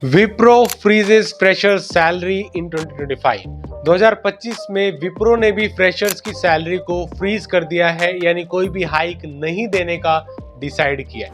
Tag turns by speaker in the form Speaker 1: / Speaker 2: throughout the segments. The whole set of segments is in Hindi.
Speaker 1: Wipro freezes freshers salary in 2025। 2025 में विप्रो ने भी फ्रेशर्स की सैलरी को फ्रीज कर दिया है, यानी कोई भी हाइक नहीं देने का डिसाइड किया है।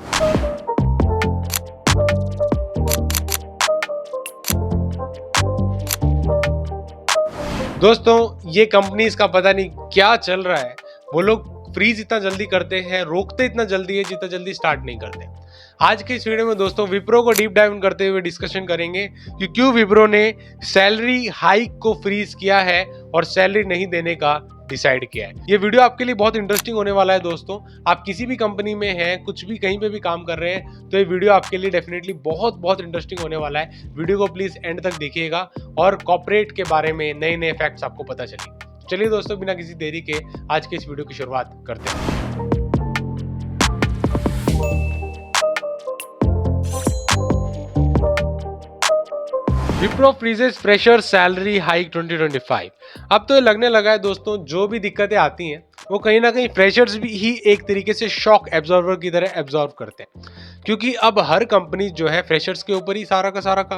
Speaker 1: दोस्तों, ये कंपनीज का पता नहीं क्या चल रहा है। वो लोग फ्रीज इतना जल्दी करते हैं, रोकते इतना जल्दी है जितना जल्दी स्टार्ट नहीं करते। आज के इस वीडियो में दोस्तों विप्रो को डीप डाइव करते हुए डिस्कशन करेंगे कि क्यों विप्रो ने सैलरी हाइक को फ्रीज किया है और सैलरी नहीं देने का डिसाइड किया है। ये वीडियो आपके लिए बहुत इंटरेस्टिंग होने वाला है दोस्तों। आप किसी भी कंपनी में हैं, कुछ भी कहीं पे भी काम कर रहे हैं, तो ये वीडियो आपके लिए डेफिनेटली बहुत इंटरेस्टिंग होने वाला है। वीडियो को प्लीज एंड तक देखिएगा और कॉर्पोरेट के बारे में नए नए फैक्ट्स आपको पता चलेंगे। चलिए दोस्तों, बिना किसी देरी के आज के इस वीडियो की शुरुआत करते हैं। Wipro freezes fresher salary hike 2025। अब तो ये लगने लगा है दोस्तों, जो भी दिक्कतें आती हैं वो कहीं ना कहीं फ्रेशर्स भी ही एक तरीके से शॉक एब्जॉर्वर की तरह एब्जॉर्व करते हैं, क्योंकि अब हर कंपनी जो है फ्रेशर्स के ऊपर ही सारा का सारा का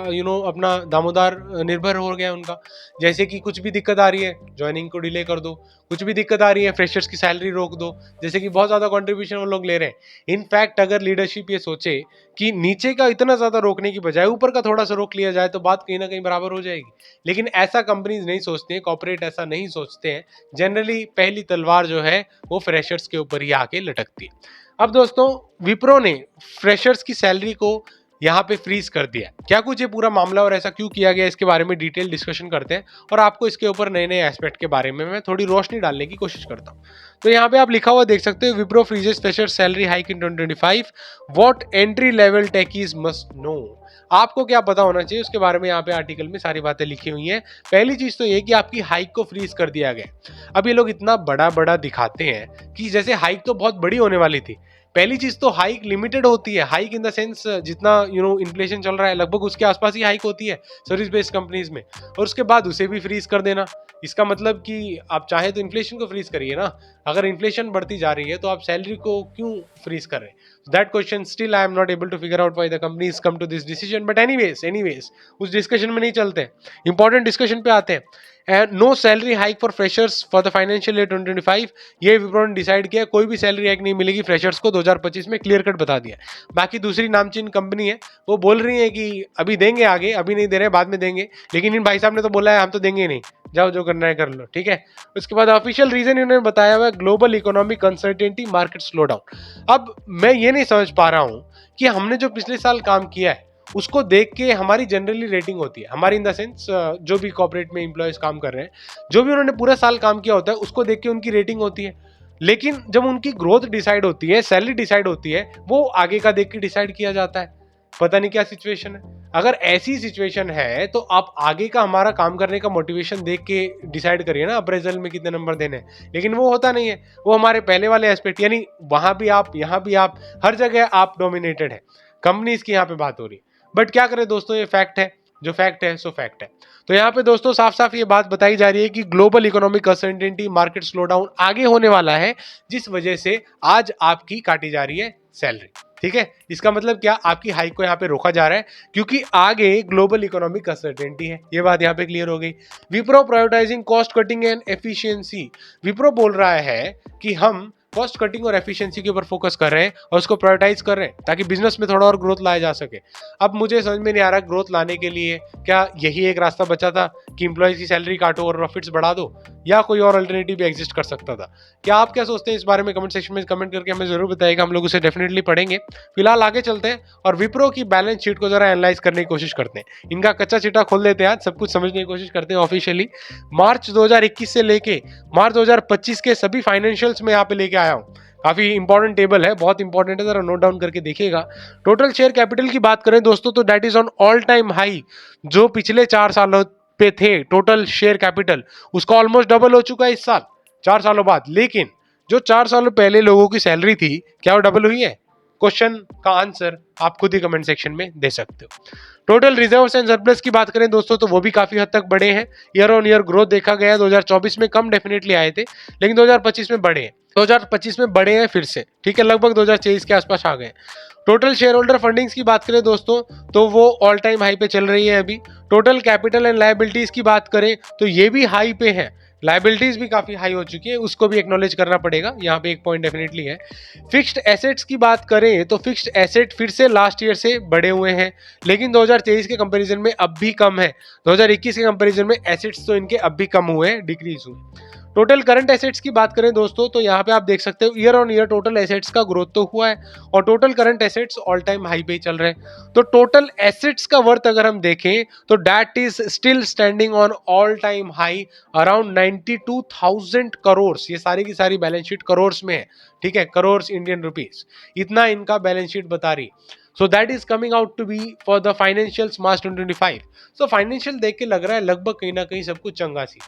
Speaker 1: अपना दामोदार निर्भर हो गया है उनका। जैसे कि कुछ भी दिक्कत आ रही है, ज्वाइनिंग को डिले कर दो। कुछ भी दिक्कत आ रही है, फ्रेशर्स की सैलरी रोक दो। जैसे कि बहुत ज़्यादा कंट्रीब्यूशन वो लोग ले रहे हैं। इनफैक्ट अगर लीडरशिप ये सोचे कि नीचे का इतना ज़्यादा रोकने की बजाय ऊपर का थोड़ा सा रोक लिया जाए तो बात कहीं ना कहीं बराबर हो जाएगी। लेकिन ऐसा कंपनीज नहीं सोचते हैं, कॉर्पोरेट ऐसा नहीं सोचते हैं। जनरली पहली तलवार जो है वो फ्रेशर्स के ऊपर ही आके लटकती है। अब दोस्तों, विप्रो ने फ्रेशर्स की सैलरी को यहाँ पे फ्रीज कर दिया। क्या कुछ ये पूरा मामला और ऐसा क्यों किया गया, इसके बारे में डिटेल डिस्कशन करते हैं और आपको इसके ऊपर नए नए एस्पेक्ट के बारे में मैं थोड़ी रोशनी डालने की कोशिश करता हूँ। तो यहाँ पे आप लिखा हुआ देख सकते हो, Wipro freezes fresher salary hike in 2025, what entry level techies must know. आपको क्या पता होना चाहिए उसके बारे में यहाँ पे आर्टिकल में सारी बातें लिखी हुई हैं। पहली चीज तो ये कि आपकी हाइक को फ्रीज कर दिया गया। अब ये लोग इतना बड़ा बड़ा दिखाते हैं कि जैसे हाइक तो बहुत बड़ी होने वाली थी। पहली चीज तो हाइक लिमिटेड होती है। हाइक इन द सेंस जितना इन्फ्लेशन चल रहा है लगभग उसके आसपास ही हाइक होती है सर्विस बेस्ड कंपनीज में, और उसके बाद उसे भी फ्रीज कर देना। इसका मतलब कि आप चाहे तो इन्फ्लेशन को फ्रीज करिए ना। अगर इन्फ्लेशन बढ़ती जा रही है तो आप सैलरी को क्यों फ्रीज कर रहे हैं? That question still I am not able to figure out why the companies come to this decision. But anyways उस डिस्कशन में नहीं चलते हैं, इंपॉर्टेंट डिस्कशन पे आते हैं। No salary hike for freshers for the financial year 2025। ये विप्रो ने डिसाइड किया, कोई भी सैलरी हाइक नहीं मिलेगी फ्रेशर्स को। 2025 में क्लियर कट बता दिया। बाकी दूसरी नामचीन कंपनी है, वो बोल रही है कि अभी देंगे, आगे अभी नहीं दे रहे, बाद में देंगे। लेकिन इन भाई साहब ने तो बोला है हम तो देंगे नहीं, जाओ जो करना है कर लो, ठीक है। उसके बाद ऑफिशियल रीजन इन्होंने बताया हुआ है, global economic uncertainty, market slow down. अब मैं ये नहीं समझ पा रहा हूँ कि हमने जो पिछले साल काम किया है उसको देख के हमारी जनरली रेटिंग होती है। हमारी इन द सेंस जो भी कॉर्पोरेट में एम्प्लॉयज काम कर रहे हैं, जो भी उन्होंने पूरा साल काम किया होता है उसको देख के उनकी रेटिंग होती है। लेकिन जब उनकी ग्रोथ डिसाइड होती है, सैलरी डिसाइड होती है, वो आगे का देख के डिसाइड किया जाता है। पता नहीं क्या सिचुएशन है। अगर ऐसी सिचुएशन है तो आप आगे का हमारा काम करने का मोटिवेशन देख के डिसाइड करिए ना, अप्रेजल में कितने नंबर देने हैं। लेकिन वो होता नहीं है। वो हमारे पहले वाले एस्पेक्ट, यानी वहां भी आप, यहाँ भी आप, हर जगह आप डोमिनेटेड है। कंपनीज की यहाँ पे बात हो रही है। बट क्या करें दोस्तों, ये फैक्ट है। जो फैक्ट है सो फैक्ट है। तो यहाँ पे दोस्तों साफ साफ ये बात बताई जा रही है कि global economic uncertainty, market slow down आगे होने वाला है, जिस वजह से आज आपकी काटी जा रही है सैलरी। ठीक है, इसका मतलब क्या, आपकी हाइक को यहाँ पे रोका जा रहा है क्योंकि आगे ग्लोबल इकोनॉमिक अनसर्टेनिटी है। ये बात यहाँ पे क्लियर हो गई। Wipro prioritising cost cutting and efficiency. Wipro बोल रहा है कि हम कॉस्ट कटिंग और एफिशिएंसी के ऊपर फोकस कर रहे हैं और उसको प्रायोरिटाइज कर रहे हैं ताकि बिजनेस में थोड़ा और ग्रोथ लाया जा सके। अब मुझे समझ में नहीं आ रहा, ग्रोथ लाने के लिए क्या यही एक रास्ता बचा था कि एम्प्लॉयज की सैलरी काटो और प्रॉफिट्स बढ़ा दो, या कोई और अल्टरनेटिव भी एग्जिस्ट कर सकता था? क्या आप क्या सोचते हैं इस बारे में कमेंट सेक्शन में कमेंट करके हमें जरूर बताइएगा। हम लोग उसे डेफिनेटली पढ़ेंगे। फिलहाल आगे चलते हैं और विप्रो की बैलेंस शीट को जरा एनालाइज करने की कोशिश करते हैं। इनका कच्चा चिट्ठा खोल देते हैं, आज सब कुछ समझने की कोशिश करते हैं ऑफिशियली। मार्च 2021 से लेके मार्च 2025 के सभी फाइनेंशियल्स में यहाँ पे लेके आया हूँ। काफी इंपॉर्टेंट टेबल है, बहुत इंपॉर्टेंट है, जरा नोट डाउन करके देखिएगा। टोटल शेयर कैपिटल की बात करें दोस्तों तो that is on all time high. जो पिछले 4 सालों पे थे टोटल शेयर कैपिटल, उसका ऑलमोस्ट डबल हो चुका है इस साल 4 सालों बाद। लेकिन जो 4 सालों पहले लोगों की सैलरी थी, क्या वो डबल हुई है? क्वेश्चन का आंसर आप खुद ही कमेंट सेक्शन में दे सकते हो। टोटल रिजर्व्स एंड सरप्लस की बात करें दोस्तों तो वो भी काफी हद तक बढ़े हैं। ईयर ऑन ईयर ग्रोथ देखा गया है। 2024 में कम डेफिनेटली आए थे, लेकिन 2025 में बढ़े हैं। 2025 में बढ़े हैं फिर से, ठीक है, लगभग 2023 के आसपास आ गए। टोटल शेयर होल्डर फंडिंग्स की बात करें दोस्तों तो वो ऑल टाइम हाई पे चल रही है अभी। टोटल कैपिटल एंड लायबिलिटीज की बात करें तो ये भी हाई पे है, लायबिलिटीज भी काफी हाई हो चुकी है, उसको भी एक्नॉलेज करना पड़ेगा, यहाँ पे एक पॉइंट डेफिनेटली है। फिक्स्ड एसेट्स की बात करें तो फिक्स्ड एसेट फिर से लास्ट ईयर से बढ़े हुए हैं, लेकिन 2023 के कंपैरिजन में अब भी कम है। 2021 के कंपैरिजन में एसेट्स तो इनके अब भी कम हुए हैं, डिक्रीज हुए। टोटल करंट एसेट्स की बात करें दोस्तों तो यहाँ पे आप देख सकते हो year on year total assets का ग्रोथ तो हुआ है और total current assets all time high पे ही चल रहे हैं। तो टोटल एसेट्स का वर्थ अगर हम देखें तो that is still standing on all time high around 92,000 crore. ये सारी की सारी बैलेंस शीट करोड़ में है, ठीक है, करोड़ इंडियन रुपीज, इतना इनका बैलेंस शीट बता रही। So that is coming out to be for the financials March 2025। So financial देख के लग रहा है लगभग कहीं ना कहीं सब कुछ चंगा सी।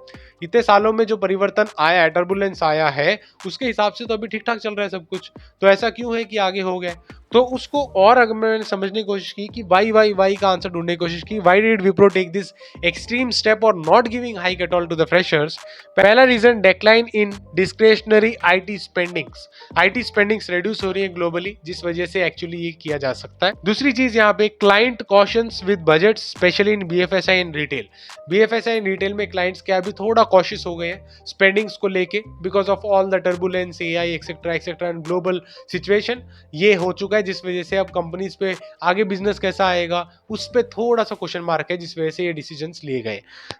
Speaker 1: इतने सालों में जो परिवर्तन आया है, टर्बुलेंस आया है, उसके हिसाब से तो अभी ठीक ठाक चल रहा है सब कुछ। तो ऐसा क्यों है कि आगे हो गया? तो उसको और अगर मैंने समझने की कोशिश की कि वाई का आंसर ढूंढने की कोशिश की, why did Wipro take this extreme step और not giving hike at all to the freshers. पहला reason decline in discretionary IT spendings. IT spendings reduce हो रही है ग्लोबली, जिस वजह से एक्चुअली ये किया जा सकता है। दूसरी चीज यहाँ पे client cautions with budget specially in BFSI and retail. BFSI and retail में क्लाइंट्स क्या अभी थोड़ा कॉशियस हो गए हैं स्पेंडिंग्स को लेके, because of all the turbulence, AI etcetera and global situation ये हो चुका है, जिस वजह से अब कंपनीज पे आगे बिजनेस कैसा आएगा उस पे थोड़ा सा क्वेश्चन मार्क है, जिस वजह से ये डिसीजंस लिए गए।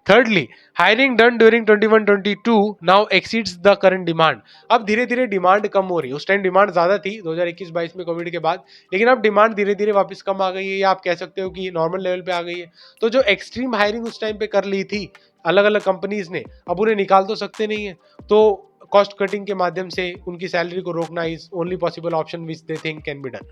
Speaker 1: Thirdly, hiring done during 21-22 now exceeds the current demand. अब धीरे धीरे डिमांड कम हो रही है। उस टाइम डिमांड ज्यादा थी 2021-22 में कोविड के बाद, लेकिन अब डिमांड धीरे धीरे वापस कम आ गई है, या आप कह सकते हो कि नॉर्मल लेवल पे आ गई है। तो जो एक्सट्रीम हायरिंग उस टाइम पे कर ली थी अलग अलग कंपनीज ने, अब उन्हें निकाल तो सकते नहीं है, तो कॉस्ट कटिंग के माध्यम से उनकी सैलरी को रोकना is only possible option which they think can be done.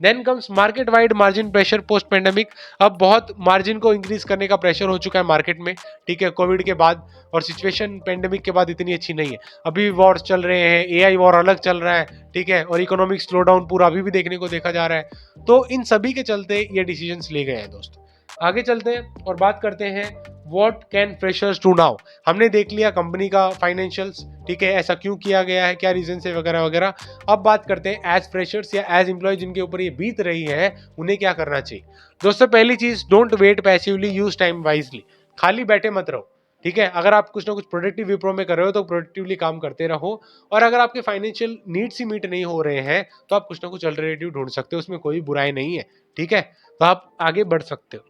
Speaker 1: Then comes market wide margin pressure post pandemic. अब बहुत मार्जिन को इंक्रीज करने का प्रेशर हो चुका है मार्केट में, ठीक है, कोविड के बाद, और सिचुएशन पेंडेमिक के बाद इतनी अच्छी नहीं है। अभी वॉर्स चल रहे हैं, एआई वॉर अलग चल रहा है, ठीक है, और इकोनॉमिक स्लो डाउन पूरा अभी भी देखने को देखा जा रहा है। तो इन सभी के चलते ये डिसीजंस लिए गए हैं दोस्तों। आगे चलते हैं और बात करते हैं what can freshers do now. हमने देख लिया कंपनी का फाइनेंशियल्स, ठीक है, ऐसा क्यों किया गया है, क्या रीजन है वगैरह वगैरह। अब बात करते हैं एज फ्रेशर्स या एज एम्प्लॉय जिनके ऊपर ये बीत रही है, उन्हें क्या करना चाहिए। दोस्तों पहली चीज, don't wait passively, use time wisely. खाली बैठे मत रहो, ठीक है। अगर आप कुछ ना कुछ प्रोडक्टिव विप्रो में कर रहे हो तो प्रोडक्टिवली काम करते रहो, और अगर आपके फाइनेंशियल नीड्स ही मीट नहीं हो रहे हैं तो आप कुछ ना कुछ अल्टरनेटिव ढूंढ सकते हो, उसमें कोई बुराई नहीं है, ठीक है। तो आप आगे बढ़ सकते हो।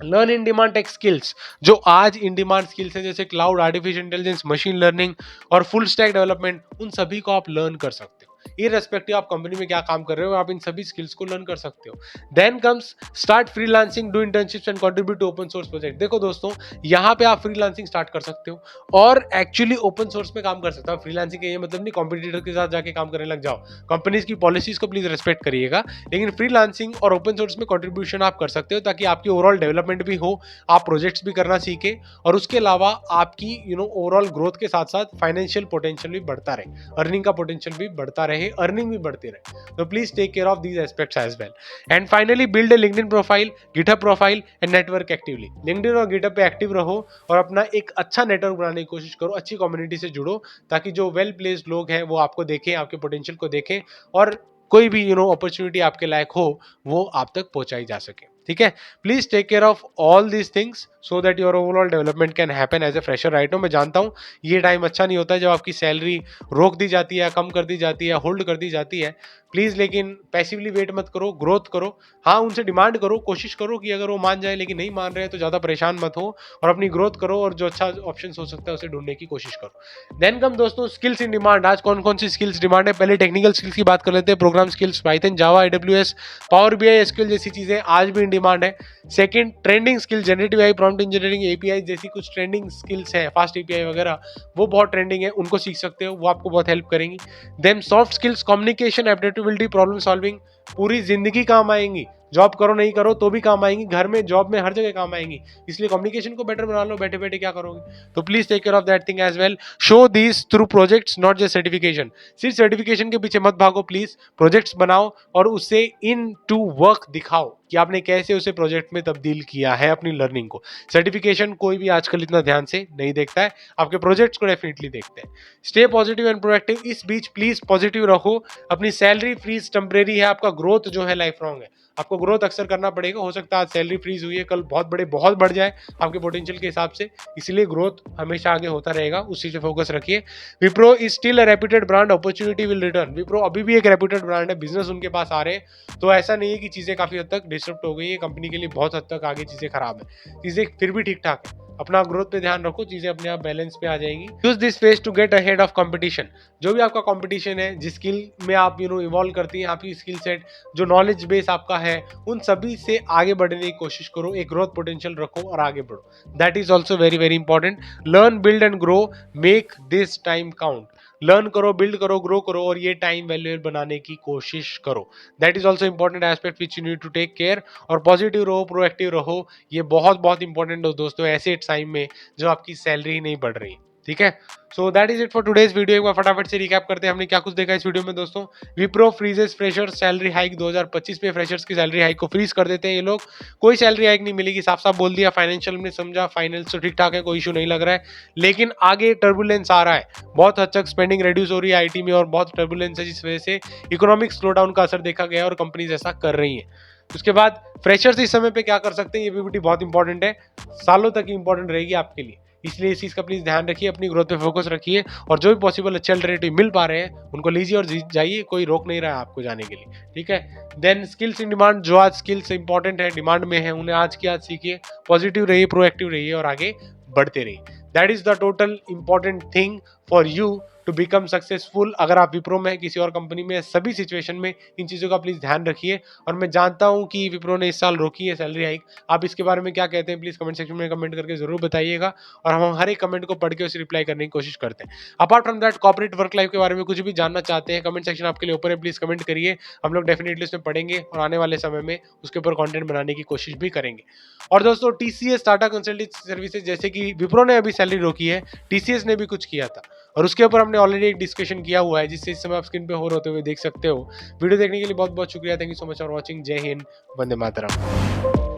Speaker 1: Learn in demand tech skills, जो आज इन डिमांड स्किल्स हैं जैसे cloud, artificial intelligence, machine learning और फुल स्टैक डेवलपमेंट, उन सभी को आप लर्न कर सकते हो। इररेस्पेक्टिव आप कंपनी में क्या काम कर रहे हो, आप इन सभी स्किल्स को लर्न कर सकते हो। Then comes start freelancing, do internships and contribute to open source project. देखो दोस्तों, यहाँ पे आप फ्रीलांसिंग स्टार्ट कर सकते हो और एक्चुअली ओपन सोर्स में काम कर सकते हो। फ्रीलांसिंग का ये मतलब नहीं कॉम्पिटिटर के साथ जाके काम करने लग जाओ। कंपनीज की पॉलिसीज को प्लीज रेस्पेक्ट करिएगा, लेकिन फ्रीलांसिंग और ओपन सोर्स में कंट्रीब्यूशन आप कर सकते हो ताकि आपकी ओवरऑल डेवलपमेंट भी हो, आप प्रोजेक्ट्स भी करना सीखे, और उसके अलावा आपकी ओवरऑल ग्रोथ के साथ साथ फाइनेंशियल पोटेंशियल भी बढ़ता रहे, अर्निंग का पोटेंशियल भी बढ़ता रहे, अर्निंग भी बढ़ती रहे। तो please take care of these aspects as well. And finally, build a LinkedIn profile, GitHub profile and network actively. LinkedIn और गिटहब पे एक्टिव रहो और अपना एक अच्छा नेटवर्क बनाने की कोशिश करो, अच्छी कम्युनिटी से जुड़ो, ताकि जो वेल प्लेस्ड लोग हैं वो आपको देखें, आपके पोटेंशियल को देखें, और कोई भी अपॉर्चुनिटी आपके लायक हो वो आप तक पहुंचाई जा सके, ठीक है। Please take care of all these things so that your overall development can happen as a fresher right now. मैं जानता हूँ ये टाइम अच्छा नहीं होता है जब आपकी सैलरी रोक दी जाती है, कम कर दी जाती है, होल्ड कर दी जाती है। प्लीज लेकिन पैसिवली वेट मत करो, ग्रोथ करो। हाँ, उनसे डिमांड करो, कोशिश करो कि अगर वो मान जाए, लेकिन नहीं मान रहे हैं तो ज्यादा परेशान मत हो और अपनी ग्रोथ करो, और जो अच्छा ऑप्शन हो सकता है उसे ढूंढने की कोशिश करो। देन कम दोस्तों स्किल्स इन डिमांड। आज कौन कौन सी स्किल्स डिमांड है, पहले टेक्निकल स्किल्स की बात कर लेते हैं। प्रोग्राम स्किल्स, पाइथन, जावा, एडब्ल्यूएस, पावर बीआई, एसक्यूएल जैसी चीजें आज भी इन डिमांड है। Second, trending skill, generative AI, prompt engineering, API जैसी कुछ ट्रेंडिंग स्किल्स हैं, फास्ट एपीआई वगैरह, वो बहुत ट्रेंडिंग है, उनको सीख सकते हो, वो आपको बहुत हेल्प करेंगी। Then soft skills, communication, adaptability, problem solving, पूरी जिंदगी काम आएंगी। जॉब करो नहीं करो तो भी काम आएंगी, घर में जॉब में हर जगह काम आएंगी, इसलिए कम्युनिकेशन को बेटर बना लो, बैठे बैठे क्या करोगे। तो please take care of that thing as well, show this through projects not just certification. सिर्फ सर्टिफिकेशन के पीछे मत भागो, प्लीज प्रोजेक्ट्स बनाओ और उसे इन टू वर्क दिखाओ कि आपने कैसे उसे प्रोजेक्ट में तब्दील किया है अपनी लर्निंग को। सर्टिफिकेशन कोई भी आजकल इतना ध्यान से नहीं देखता है, आपके प्रोजेक्ट्स को डेफिनेटली देखते हैं। Stay positive and proactive. इस बीच प्लीज पॉजिटिव रखो, अपनी सैलरी फ्रीज टेम्परेरी है, आपका ग्रोथ जो है लाइफ लॉन्ग है, आपको ग्रोथ अक्सर करना पड़ेगा। हो सकता है आज सैलरी फ्रीज हुई है, कल बहुत बढ़ जाए आपके पोटेंशियल के हिसाब से, इसलिए ग्रोथ हमेशा आगे होता रहेगा, उसी से फोकस रखिए। Wipro is still a reputed brand, opportunity will return. Wipro अभी भी एक रेप्यूटेड ब्रांड है, बिजनेस उनके पास आ रहे हैं, तो ऐसा नहीं है कि चीजें काफी हद तक डिस्टर्ब हो गई है, कंपनी के लिए बहुत हद तक आगे चीजें खराब है, चीजें फिर भी ठीक ठाक है। अपना ग्रोथ पे ध्यान रखो, चीजें अपने आप बैलेंस पे आ जाएंगी। Use this phase to get ahead of competition. जो भी आपका कंपटीशन है, जिस स्किल में आप इवॉल्व करती हैं, आपकी स्किल सेट, जो नॉलेज बेस आपका है, उन सभी से आगे बढ़ने की कोशिश करो, एक ग्रोथ पोटेंशियल रखो और आगे बढ़ो। That is also very very important. Learn, build and grow, make this time count. Learn करो, बिल्ड करो, ग्रो करो और ये टाइम वैल्यूएबल बनाने की कोशिश करो। That is also important aspect which you need to take care. और पॉजिटिव रहो, प्रोएक्टिव रहो, ये बहुत बहुत इंपॉर्टेंट हो दोस्तों ऐसे टाइम में जो आपकी सैलरी नहीं बढ़ रही। ठीक है, सो that is it for today's video. एक बार फटाफट से रिकैप करते हैं हमने क्या कुछ देखा इस वीडियो में दोस्तों। Wipro freezes fresher salary hike 2025 में, फ्रेशर्स की सैलरी हाइक को फ्रीज कर देते हैं ये लोग, कोई सैलरी हाइक नहीं मिलेगी, साफ साफ बोल दिया। फाइनेंशियल में समझा, फाइनेंस तो ठीक ठाक है, कोई इशू नहीं लग रहा है, लेकिन आगे टर्बुलेंस आ रहा है, बहुत हद तक स्पेंडिंग रिड्यूस हो रही है आईटी में और बहुत टर्बुलेंस है, जिस वजह से इकोनॉमिक स्लोडाउन का असर देखा गया और कंपनीज ऐसा कर रही है। उसके बाद फ्रेशर्स इस समय पे क्या कर सकते हैं, ये पीपीटी बहुत इंपॉर्टेंट है, सालों तक इंपॉर्टेंट रहेगी आपके लिए, इसलिए इस चीज का प्लीज ध्यान रखिए, अपनी ग्रोथ पे फोकस रखिए और जो भी पॉसिबल अच्छे अल्टरनेटिव मिल पा रहे हैं उनको लीजिए और जाइए, कोई रोक नहीं रहा है आपको जाने के लिए। ठीक है, देन स्किल्स इन डिमांड, जो आज स्किल्स इंपॉर्टेंट है, डिमांड में है, उन्हें आज की आज सीखिए, पॉजिटिव रहिए, प्रोएक्टिव रहिए और आगे बढ़ते रहिए। That is the total important thing for you to become successful. अगर आप विप्रो में किसी और कंपनी में, सभी सिचुएशन में इन चीज़ों का प्लीज़ ध्यान रखिए। और मैं जानता हूं कि विप्रो ने इस साल रोकी है सैलरी हाइक, आप इसके बारे में क्या कहते हैं प्लीज़ कमेंट सेक्शन में कमेंट करके जरूर बताइएगा और हम हर एक कमेंट को पढ़ के उसे रिप्लाई करने की कोशिश करते हैं। Apart from that, corporate work life के बारे में कुछ भी जानना चाहते हैं, कमेंट सेक्शन आपके लिए ऊपर है, प्लीज़ कमेंट करिए, हम लोग डेफिनेटली उसमें पढ़ेंगे और आने वाले समय में उसके ऊपर कॉन्टेंट बनाने की कोशिश भी करेंगे। और दोस्तों, टीसीएस टाटा कंसल्टेंसी सर्विसेज, जैसे कि विप्रो ने अभी सैलरी रोकी है, टीसीएस ने भी कुछ किया था और उसके ऊपर हमने ऑलरेडी एक डिस्कशन किया हुआ है, जिससे इस समय आप स्क्रीन पे होते हुए देख सकते हो। वीडियो देखने के लिए बहुत बहुत शुक्रिया, thank you so much for watching. जय हिंद, वंदे मातरम।